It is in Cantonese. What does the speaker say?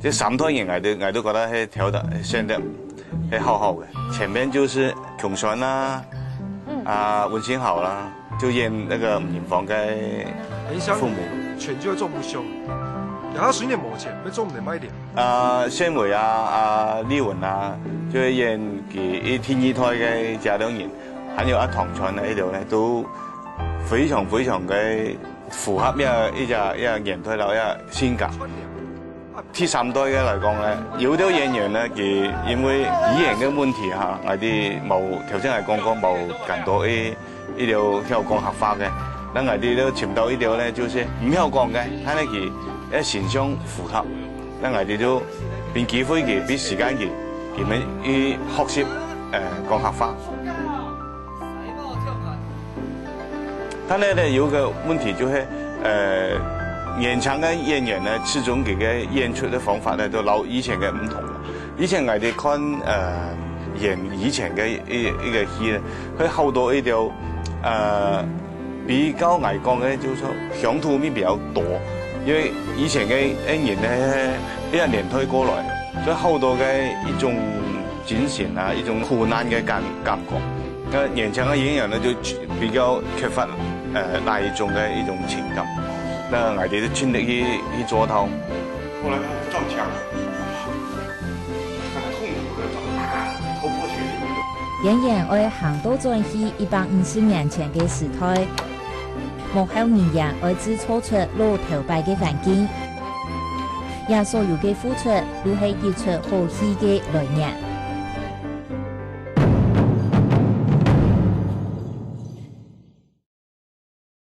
这3台人我都觉得係跳得相得係好好嘅。前面就是琼璇啦，温先豪啦，就演那個吳彥芳嘅父母。全就做不凶，然後水年冇錢，要做唔嚟買點。宣偉李玟啊，就演佢天二胎嘅家兩人，還有唐傳呢度咧，都非常嘅符合一個年代啦，一個性格。第3代嘅嚟講咧，有啲演員咧，佢因為語言嘅問題嚇，我哋冇頭先係講過冇近到呢條香港合法嘅。那我哋都潛到呢條咧，就是唔曉講嘅，睇咧佢一線上符合，那我哋都俾機會佢，俾時間佢咪去學習講客話。但係咧有個問題就係現場嘅演員咧，始終佢嘅演出嘅方法咧都老以前嘅唔同。以前我哋看演以前嘅一個戲咧，佢好多呢條比較嚟講嘅就是鄉土味比較多，因為以前嘅演員咧一年推過來，所以好多嘅一種展現啊，一種苦難嘅感覺。現場嘅演員咧就比較缺乏那一種嘅一種情感，那我哋都盡力去做到。後來撞牆，很痛苦的撞，頭破血流。演員愛行到轉去150年前嘅時代。幕後人員愛制造出老頭擺嘅環境，也所有嘅付出都係結出好戲嘅來源。